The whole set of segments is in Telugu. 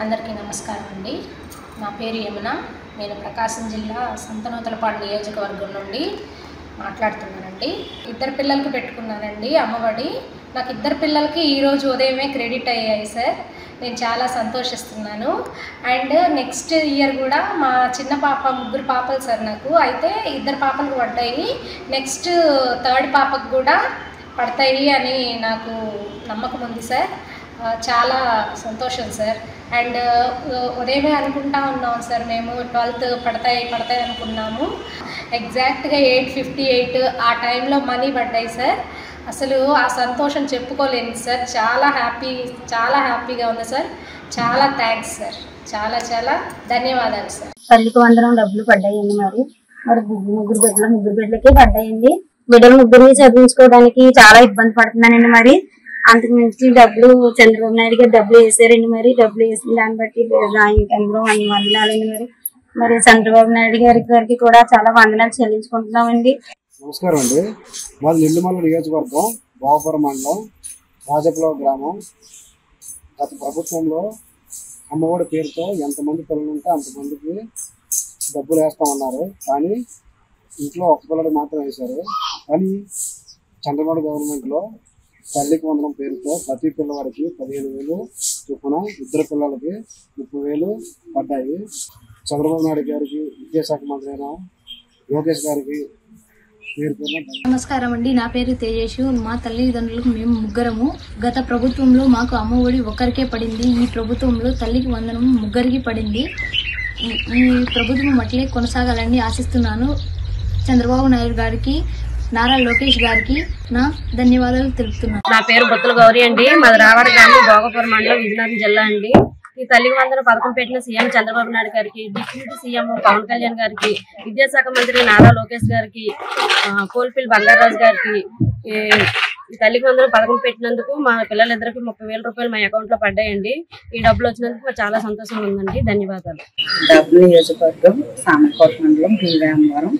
అందరికీ నమస్కారం అండి. నా పేరు యమున. నేను ప్రకాశం జిల్లా సంతనూతలపాడు నియోజకవర్గం నుండి మాట్లాడుతున్నానండి. ఇద్దరు పిల్లలకు పెట్టుకున్నానండి అమ్మఒడి. నాకు ఇద్దరు పిల్లలకి ఈరోజు ఉదయమే క్రెడిట్ అయ్యాయి సార్. నేను చాలా సంతోషిస్తున్నాను. అండ్ నెక్స్ట్ ఇయర్ కూడా మా చిన్న పాప, ముగ్గురు పాపలు సార్ నాకు. అయితే ఇద్దరు పాపలకు పడ్డాయి. నెక్స్ట్ థర్డ్ పాపకు కూడా పడతాయి అని నాకు నమ్మకం ఉంది సార్. చాలా సంతోషం సార్. అండ్ ఉదయమే అనుకుంటా ఉన్నాం సార్, మేము 12th పడతాయి అనుకున్నాము. ఎగ్జాక్ట్గా 8:58 ఆ టైంలో మనీ పడ్డాయి సార్. అసలు ఆ సంతోషం చెప్పుకోలేను సార్. చాలా హ్యాపీగా ఉంది సార్. చాలా థ్యాంక్స్ సార్. చాలా ధన్యవాదాలు సార్. తల్లికి వందనం డబ్బులు పడ్డాయండి. మరి ముగ్గురు బిడ్డలకి పడ్డాయండి. బిడ్డలు ముగ్గురిని చదివించుకోవడానికి చాలా ఇబ్బంది పడుతున్నానండి. మరి అంతకు మించి డబ్బులు చంద్రబాబు నాయుడు గారు డబ్బులు వేసారండి. మరి డబ్బులు వేసిన దాన్ని బట్టి ఆయనకెందులో అన్ని వందనాలండి. మరి చంద్రబాబు నాయుడు గారికి కూడా చాలా వందనాలు చెల్లించుకుంటున్నామండి. నమస్కారం అండి. మాది నెల్లిమల్ల నియోజకవర్గం, భోగపురం మండలం, రాజపురం గ్రామం. గత ప్రభుత్వంలో అమ్మఒడి పేరుతో ఎంతమంది పిల్లలు ఉంటే అంతమందికి డబ్బులు వేస్తామన్నారు. కానీ ఇంట్లో ఒక పిల్లడు మాత్రం వేశారు. కానీ చంద్రబాబు గవర్నమెంట్లో తల్లికి వందనం పేరుతో ప్రతి పిల్లవాడికి 15,000 చొప్పున, ఇద్దరు పిల్లలకి 30,000 పడ్డాయి. చంద్రబాబు నాయుడు గారికి, విద్యాశాఖ మంత్రి అయిన లోకేష్ గారికి నమస్కారం అండి. నా పేరు తేజేషు. మా తల్లిదండ్రులకు మేము ముగ్గురము. గత ప్రభుత్వంలో మాకు అమ్మఒడి ఒక్కరికే పడింది. ఈ ప్రభుత్వంలో తల్లికి వందనం ముగ్గురికి పడింది. ఈ ప్రభుత్వం అట్లే కొనసాగాలని ఆశిస్తున్నాను. చంద్రబాబు నాయుడు గారికి, నారా లోకేష్ గారికి నా ధన్యవాదాలు తెలుపుతున్నాను. నా పేరు బొత్తుల గౌరీ అండి. మాది రావాడ గ్రామం, భోగపురం మండలం, విజయనగరం జిల్లా అండి. ఈ తల్లికి వందనం పథకం పెట్టిన సీఎం చంద్రబాబు నాయుడు గారికి, డిప్యూటీ సీఎం పవన్ కళ్యాణ్ గారికి, విద్యాశాఖ మంత్రి నారా లోకేష్ గారికి, కోల్పిల్ బంగారాజు గారికి ఈ తల్లికి వందనం పథకం పెట్టినందుకు మా పిల్లలిద్దరికి 30,000 రూపాయలు మా అకౌంట్ లో పడ్డాయండి. ఈ డబ్బులు వచ్చినందుకు మాకు చాలా సంతోషంగా ఉందండి. ధన్యవాదాలు. డబ్బులు నియోజకవర్గం, సామర్కోట మండలం, భీమవరం.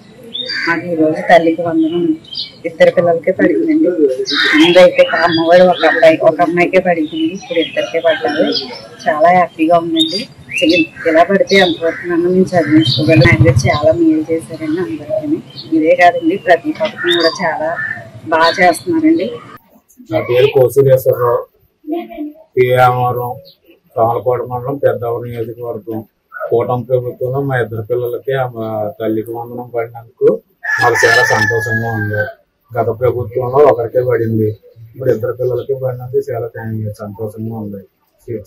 మాకు ఈ రోజు తల్లికి వందనం ఇద్దరు పిల్లలకే పడిందండి. ముందైతే అమ్మఒడి ఒక అమ్మాయికే పడింది. ఇప్పుడు ఇద్దరికే పడ్డారు. చాలా హ్యాపీగా ఉందండి. ఇలా పడితే అంతవరకు నన్ను మేము చదివించుకోగలను. ఆయన చాలా మేలు చేశారండి అందరికీ. ఇదే కాదండి, ప్రతి పథకం కూడా చాలా బాగా చేస్తున్నారండి. నా పేరు కోసిరేశ్వరరావు. భీమవరం, సామర్కోట మండలం, పెద్దవరం నియోజకవర్గం. కూటమి ప్రభుత్వంలో మా ఇద్దరు పిల్లలకి తల్లికి వందనం పడినందుకు మాకు చాలా సంతోషంగా ఉంది. గత ప్రభుత్వంలో ఒకరికే పడింది, ఇప్పుడు ఇద్దరు పిల్లలకి పడినందుకు చాలా సంతోషంగా ఉంది.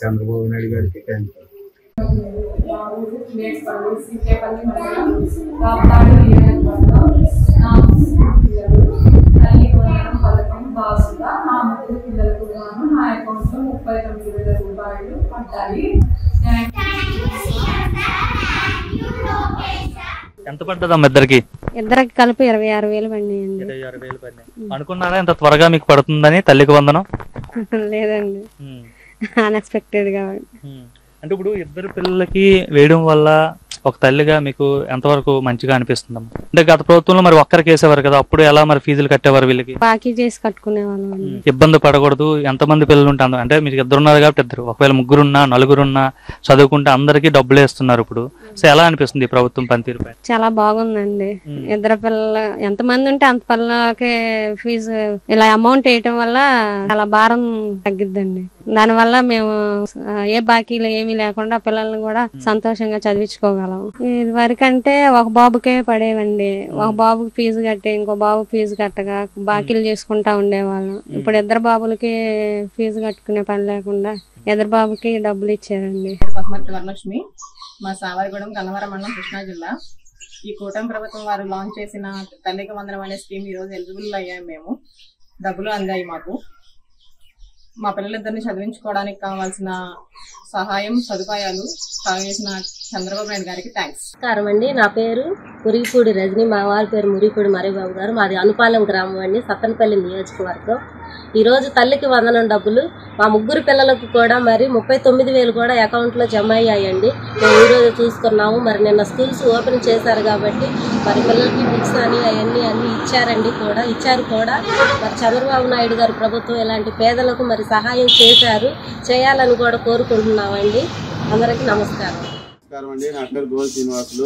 చంద్రబాబు నాయుడు గారికి థ్యాంక్ యూ. ఎంత పడ్డదమ్మా ఇద్దరికి? ఇద్దరికి కలిపి 26,000 పడినాయండి. 26,000 పడినాయి. అనుకున్నారా ఇంత త్వరగా మీకు పడుతుందని తల్లికి వందనం? లేదండి, అన్ఎక్స్పెక్టెడ్ గా. అంటే ఇప్పుడు ఇద్దరు పిల్లలకి వేయడం వల్ల ఒక తల్లిగా మీకు ఎంతవరకు మంచిగా అనిపిస్తుందమ్మా? అంటే గత ప్రభుత్వంలో మరి ఒక్కరికి వేసేవారు కదా, అప్పుడు ఎలా మరి ఫీజులు కట్టేవారు వీళ్ళకి? బాకీ చేసి కట్టుకునే వాళ్ళం. ఇబ్బంది పడకూడదు, ఎంతమంది పిల్లలు ఉంటే అంటే మీకు ఇద్దరు ఉన్నారు కాబట్టి ఇద్దరు, ఒకవేళ ముగ్గురున్నా నలుగురున్నా చదువుకుంటే అందరికీ డబ్బులు వేస్తున్నారు ఇప్పుడు. సో ఎలా అనిపిస్తుంది ఈ ప్రభుత్వం పనితీరుపై? చాలా బాగుందండి. ఇద్దరు పిల్లలు ఎంతమంది ఉంటే అంత పిల్లలకి ఫీజు ఇలా అమౌంట్ వేయటం వల్ల చాలా భారం తగ్గిద్దండి. దానివల్ల మేము ఏ బాకీలు ఏమీ లేకుండా పిల్లల్ని కూడా సంతోషంగా చదివించుకోగలం. ఇది వరకంటే ఒక బాబుకే పడేవండి. ఒక బాబుకి ఫీజు కట్టి ఇంకో బాబు ఫీజు కట్టగా బాకీలు చేసుకుంటా ఉండేవాళ్ళం. ఇప్పుడు ఇద్దరు బాబులకి ఫీజు కట్టుకునే పని లేకుండా ఇద్దరు బాబుకి డబ్బులు ఇచ్చారండి. వరలక్ష్మి, మా సావరిగూడెం, గన్నవరం మండలం, కృష్ణా జిల్లా. ఈ కూటమి ప్రభుత్వం వారు లాంచ్ చేసిన తల్లికి వందనం అనే స్కీమ్ ఈ రోజు ఎలిజిబుల్ అయ్యాము. మేము డబ్బులు అందాయి మాకు. మా పిల్లలిద్దరిని చదివించుకోవడానికి కావాల్సిన సహాయం, సదుపాయాలు కలగజేసిన చంద్రబాబు నాయుడు గారికి థ్యాంక్స్. నమస్కారం అండి. నా పేరు మురిగిపూడి రజని, మా వారి పేరు మురిగిపూడి మరిబాబు గారు. మాది అనుపాలెం గ్రామం అండి, సత్తనపల్లి నియోజకవర్గం. ఈరోజు తల్లికి వందనం డబ్బులు మా ముగ్గురు పిల్లలకు కూడా మరి 39,000 కూడా అకౌంట్లో జమ అయ్యాయండి. మేము ఈరోజు చూసుకున్నాము. మరి నిన్న స్కూల్స్ ఓపెన్ చేశారు కాబట్టి మరి పిల్లలకి బుక్స్ అని అవన్నీ ఇచ్చారు కూడా. మరి చంద్రబాబు నాయుడు గారు ప్రభుత్వం ఇలాంటి పేదలకు మరి సహాయం చేయాలని కూడా కోరుకుంటున్నామండి. అందరికీ నమస్కారం. నమస్కారం అండి. నా పేరు గోల్ శ్రీనివాసులు,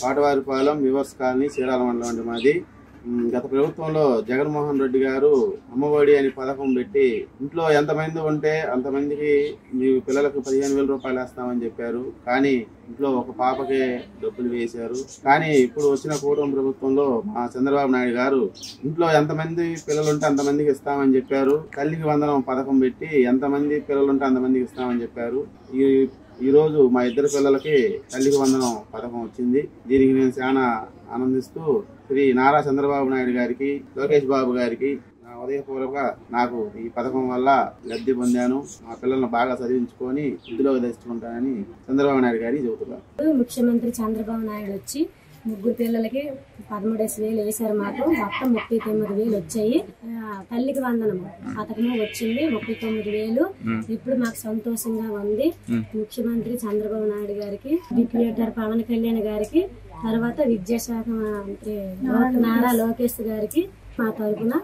పాటవారిపాలెం వివర్స్ కాలనీ, చీరాల మండలం అండి మాది. గత ప్రభుత్వంలో జగన్మోహన్ రెడ్డి గారు అమ్మఒడి అని పథకం పెట్టి ఇంట్లో ఎంతమంది ఉంటే అంతమందికి మీ పిల్లలకు 15,000 రూపాయలు వేస్తామని చెప్పారు. కానీ ఇంట్లో ఒక పాపకే డబ్బులు వేశారు. కానీ ఇప్పుడు వచ్చిన కూటమి ప్రభుత్వంలో మా చంద్రబాబు నాయుడు గారు ఇంట్లో ఎంతమంది పిల్లలు ఉంటే అంతమందికి ఇస్తామని చెప్పారు. తల్లికి వందనం పథకం పెట్టి ఎంతమంది పిల్లలు ఉంటే అంతమందికి ఇస్తామని చెప్పారు. ఈ రోజు మా ఇద్దరు పిల్లలకి తల్లికి వందనం పథకం వచ్చింది. దీనికి నేను చాలా ఆనందిస్తూ శ్రీ నారా చంద్రబాబు నాయుడు గారికి, లోకేష్ బాబు గారికి నా ఉదయపూర్వక నాకు ఈ పథకం వల్ల లబ్ధి పొందాను. మా పిల్లలను బాగా చదివించుకొని ఇందులోకి తెచ్చుకుంటానని చంద్రబాబు నాయుడు గారికి చెబుతున్నారు. ముఖ్యమంత్రి చంద్రబాబు నాయుడు వచ్చి ముగ్గురు పిల్లలకి 13,000 వేశారు. మాకు మొత్తం 39,000 వచ్చాయి. తల్లికి వందనము పథకము వచ్చింది 39,000. ఇప్పుడు మాకు సంతోషంగా ఉంది. ముఖ్యమంత్రి చంద్రబాబు నాయుడు గారికి, డిప్యూటీ పవన్ కళ్యాణ్ గారికి, తర్వాత విద్యాశాఖ మంత్రి నారా లోకేష్ గారికి మా తరఫున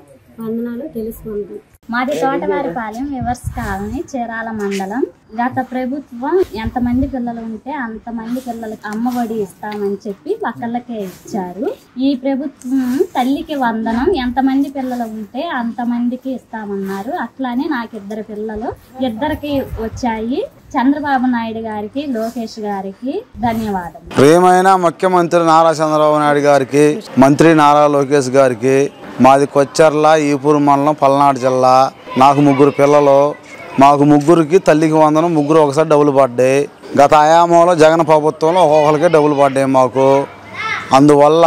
వందనాలు తెలుసుకుంటాం. మాది తోటవారిపాలెం వివర్స్ కాలనీ, చీరాల మండలం. గత ప్రభుత్వం ఎంతమంది పిల్లలు ఉంటే అంతమంది పిల్లలకి అమ్మఒడి ఇస్తామని చెప్పి ఒకళ్ళకే ఇచ్చారు. ఈ ప్రభుత్వం తల్లికి వందనం ఎంతమంది పిల్లలు ఉంటే అంతమందికి ఇస్తామన్నారు. అట్లానే నాకు 2 పిల్లలు, 2కి వచ్చాయి. చంద్రబాబు నాయుడు గారికి, లోకేష్ గారికి ధన్యవాదాలు. ప్రియమైన ముఖ్యమంత్రి నారా చంద్రబాబు నాయుడు గారికి, మంత్రి నారా లోకేష్ గారికి. మాది కొచ్చెర్ల, ఈపూరు మండలం, పల్నాడు జిల్లా. నాకు 3 పిల్లలు. మాకు ముగ్గురికి తల్లికి వందనం, ముగ్గురు ఒకసారి డబ్బులు పడ్డాయి. గత ఆయామంలో జగన్ ప్రభుత్వంలో ఒక్కొక్కరికే డబ్బులు పడ్డాయి మాకు. అందువల్ల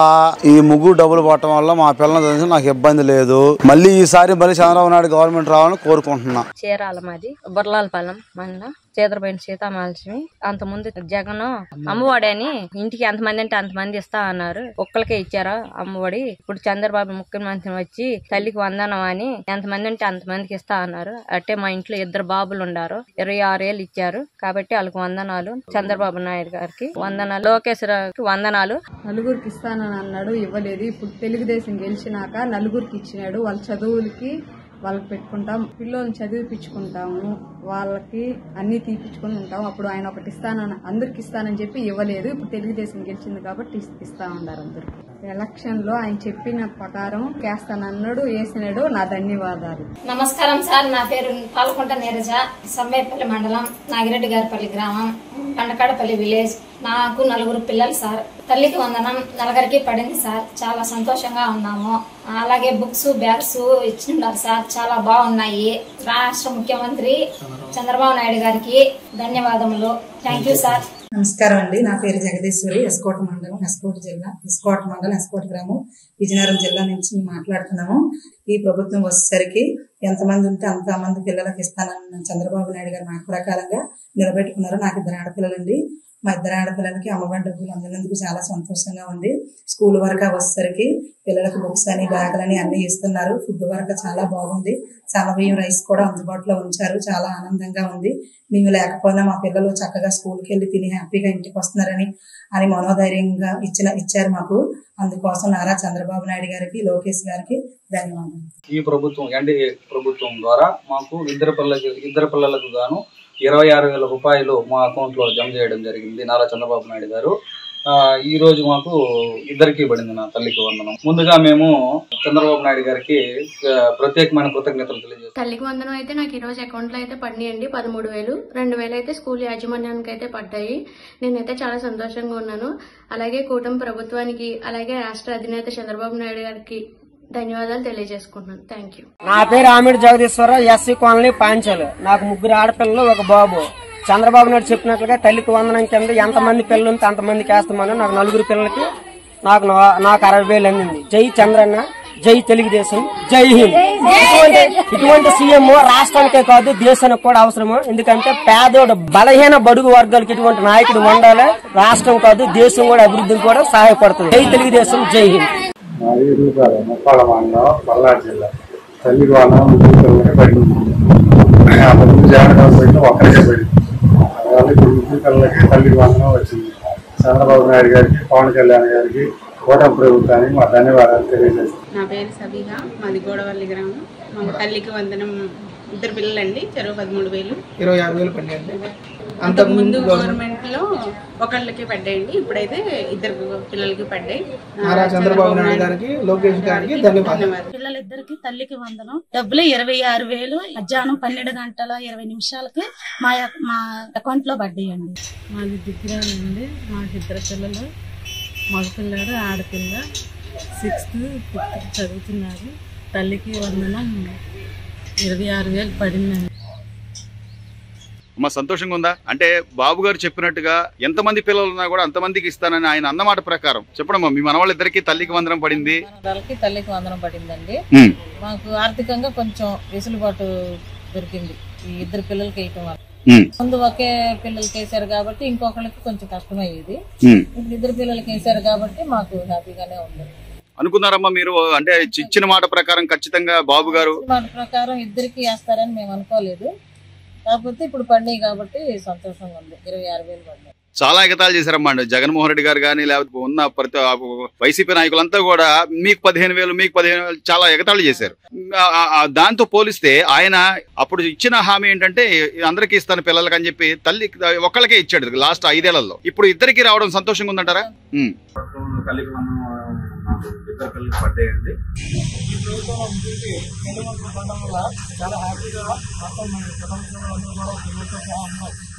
ఈ ముగ్గురు డబ్బులు పట్టడం వల్ల మా పిల్లల గురించి నాకు ఇబ్బంది లేదు. మళ్ళీ ఈసారి చంద్రబాబు నాయుడు గవర్నమెంట్ రావాలని కోరుకుంటున్నా. చీరాల మాది బొర్లాలపాలెం మండలం, చేదరపైన సీతామహాలక్ష్మి. అంతకుముందు జగన్ అమ్మఒడి అని ఇంటికి ఎంతమంది అంటే అంతమంది ఇస్తా అన్నారు. ఒక్కరికే ఇచ్చారు అమ్మఒడి. ఇప్పుడు చంద్రబాబు ముఖ్యమంత్రి వచ్చి తల్లికి వందనం అని ఎంతమంది అంటే అంతమందికి ఇస్తా అన్నారు. అంటే మా ఇంట్లో 2 బాబులు ఉన్నారు. 26 ఏళ్ళు ఇచ్చారు. కాబట్టి వాళ్ళకి వందనాలు. చంద్రబాబు నాయుడు గారికి వందనాలు, లోకేష్ గారికి వందనాలు. నలుగురికి ఇస్తానని అన్నాడు, ఇవ్వలేదు. ఇప్పుడు తెలుగుదేశం గెలిచినాక నలుగురికి ఇచ్చినాడు. వాళ్ళ చదువులకి వాళ్ళకి పెట్టుకుంటాం, పిల్లల్ని చదివిపించుకుంటాము, వాళ్ళకి అన్ని తీపిచ్చుకుని ఉంటాం. అప్పుడు ఆయన ఒకటి అందరికి ఇస్తానని చెప్పి ఇవ్వలేదు. ఇప్పుడు తెలుగుదేశం గెలిచింది కాబట్టి ఇస్తా ఉన్నారు అందరికి. ఎలక్షన్ లో ఆయన చెప్పిన ప్రకారం వేస్తానన్నాడు, వేసినాడు. నా ధన్యవాదాలు. నమస్కారం సార్. నా పేరు పాలకుంట నీరజ, సమ్మేపల్లి మండలం, నాగిరెడ్డి గారిపల్లి గ్రామం, పండకాడపల్లి విలేజ్. నాకు 4 పిల్లలు సార్. తల్లికి వందనం నలుగురికి పడింది సార్. చాలా సంతోషంగా ఉన్నాము. అలాగే బుక్స్, బ్యాగ్స్ ఇచ్చిన్నారు సార్. చాలా బాగున్నాయి. రాష్ట్ర ముఖ్యమంత్రి చంద్రబాబు నాయుడు గారికి ధన్యవాదములు. Thank you sir. నమస్కారం అండి. నా పేరు జగదీశ్వరి, ఎస్కోట మండలం, ఎస్కోట జిల్లా, ఎస్కోట గ్రామం, విజయనగరం జిల్లా నుంచి మాట్లాడుతున్నాము. ఈ ప్రభుత్వం వచ్చేసరికి ఎంతమంది ఉంటే అంతమంది పిల్లలకు ఇస్తానన్న చంద్రబాబు నాయుడు గారు మాట ప్రకారంగా నిలబెట్టుకున్నారు. నాకు 2 ఆడపిల్లలండి. మా 2 ఆడపిల్లలకి అమ్మఒడి డబ్బులు అందినందుకు చాలా సంతోషంగా ఉంది. స్కూల్ వరకు వచ్చేసరికి పిల్లలకు బుక్స్ అని, బ్యాగులని అన్ని ఇస్తున్నారు. ఫుడ్ వరకు చాలా బాగుంది. సన్నబియ్యం, రైస్ కూడా అందుబాటులో ఉంచారు. చాలా ఆనందంగా ఉంది. మేము లేకపోయినా మా పిల్లలు చక్కగా స్కూల్కి వెళ్ళి తిని హ్యాపీగా ఇంటికి వస్తున్నారని మనోధైర్యంగా ఇచ్చారు మాకు. అందుకోసం నారా చంద్రబాబు నాయుడు గారికి, లోకేష్ గారికి ధన్యవాదాలు. ఈ ప్రభుత్వం ఎన్డీఏ ప్రభుత్వం ద్వారా మాకు ఇద్దరు పిల్లలకు గాను 26,000 రూపాయలు మా అకౌంట్ లో జమ చేయడం జరిగింది నారా చంద్రబాబు నాయుడు గారు. ఈ రోజు మాకు ఇద్దరికి పడింది నా తల్లికి వందనం. ముందుగా మేము చంద్రబాబు నాయుడు గారికి ప్రత్యేకమైన కృతజ్ఞతలు తెలియజేస్తాం. తల్లికి వందనం అయితే నాకు ఈ రోజు అకౌంట్ లో అయితే పడినాయండి 13,000. 2,000 అయితే స్కూల్ యాజమాన్యానికి అయితే పడ్డాయి. నేనైతే చాలా సంతోషంగా ఉన్నాను. అలాగే కూటమి ప్రభుత్వానికి, అలాగే రాష్ట్ర అధినేత చంద్రబాబు నాయుడు గారికి ధన్యవాదాలు తెలియజేసుకుంటున్నాను. Thank you. నా పేరు ఆమిడి జగదీశ్వరరావు, ఎస్సీ కాలనీ, పాంచాలు. నాకు 3 ఆడపిల్లలు, 1 బాబు. చంద్రబాబు నాయుడు చెప్పినట్లుగా తల్లికి వందనం కింద ఎంతమంది పిల్లలు ఉంటే అంతమందికి వేస్తామని నాకు 4 పిల్లలకి నాకు 60,000 అందింది. జై చంద్రన్న, జై తెలుగుదేశం, జై హింద్. ఇటువంటి సీఎం రాష్ట్రానికే కాదు దేశానికి కూడా అవసరము. ఎందుకంటే పేదోడు బలహీన బడుగు వర్గాలకు ఇటువంటి నాయకుడు ఉండాలి. రాష్ట్రం కాదు దేశం కూడా అభివృద్ధికి కూడా సహాయపడుతుంది. జై తెలుగుదేశం, జై హింద్. ముప్పాళ్ళ మండలం పల్నాడు జిల్లా తల్లికి వందనం పడింది. అంతకుముందు జగన్ గవర్నమెంట్ ఒక్కరికే పడింది. అందువల్ల ఇప్పుడు ముగ్గురు పిల్లలకి తల్లికి వందనం వచ్చింది. చంద్రబాబు నాయుడు గారికి, పవన్ కళ్యాణ్ గారికి, కూటమి ప్రభుత్వానికి మా ధన్యవాదాలు తెలియజేస్తాం. నా పేరు సబీహా, మాది గోడవల్లి గ్రామం. మాకు తల్లికి వందనం ఇద్దరు పిల్లలండి, చెరువు 13,000 26,000 పడ్డాయండి. అంతకుముందు గవర్నమెంట్ లో ఒకళ్ళకి పడ్డాయండి, ఇప్పుడైతే ఇద్దరు పిల్లలకి పడ్డాయి. నారా చంద్రబాబు నాయుడు గారికి, లోకేష్ గారికి ధన్యవాదాలు. పిల్లలిద్దరికి తల్లికి వందనం. డబ్బులు 26,000 మధ్యాహ్నం 12 గంటల 20 నిమిషాలకి మా అకౌంట్ లో పడ్డాయండి. మాది దిగ్గురాలండి. మాకు ఇద్దరు పిల్లలు, మగపిల్లాడు ఆడపిల్ల, 6th 5th చదువుతున్నారు. తల్లికి వందనం 26,000 పడిందండి. అమ్మ సంతోషంగా ఉందా? అంటే బాబు గారు చెప్పినట్టుగా ఎంతమంది పిల్లలు ఉన్నా కూడా అంతమందికి ఇస్తానని ఆయన అన్నమాట ప్రకారం చెప్పడమ్మా. మీ మనవాళ్ళిద్దరికి తల్లికి వందనం పడింది. తల్లికి వందనం పడిందండి. మాకు ఆర్థికంగా కొంచెం వెసులుబాటు దొరికింది ఈ ఇద్దరు పిల్లలకి వేయటం వల్ల. ముందు ఒకే పిల్లలకి వేసారు కాబట్టి ఇంకొకరికి కొంచెం కష్టమయ్యేది. ఇప్పుడు ఇద్దరు పిల్లలకి వేసారు కాబట్టి మాకు హ్యాపీగానే ఉంది. అనుకున్నారమ్మా మీరు? అంటే ఇచ్చిన మాట ప్రకారం ఖచ్చితంగా బాబు గారు మాట ప్రకారం ఇద్దరికి వేస్తారని మేము అనుకోలేదు. కాకపోతే ఇప్పుడు పడినాయి కాబట్టి సంతోషంగా ఉంది. 26,000 పడ్డాయి. చాలా ఎగతాళి చేశారమ్మా. జగన్మోహన్ రెడ్డి గారు కానీ లేకపోతే ఉన్న ప్రతి వైసీపీ నాయకులంతా కూడా మీకు 15,000 మీకు 15,000 చాలా ఎగతాళి చేశారు. దాంతో పోలిస్తే ఆయన అప్పుడు ఇచ్చిన హామీ ఏంటంటే అందరికీ ఇస్తాను పిల్లలకి అని చెప్పి తల్లి ఒక్కళ్ళకే ఇచ్చాడు లాస్ట్ 5 ఏళ్లలో. ఇప్పుడు ఇద్దరికి రావడం సంతోషంగా ఉందంటారా? తల్లికి ఇద్దరు పిల్లలకి పడ్డాయండి. చాలా హ్యాపీగా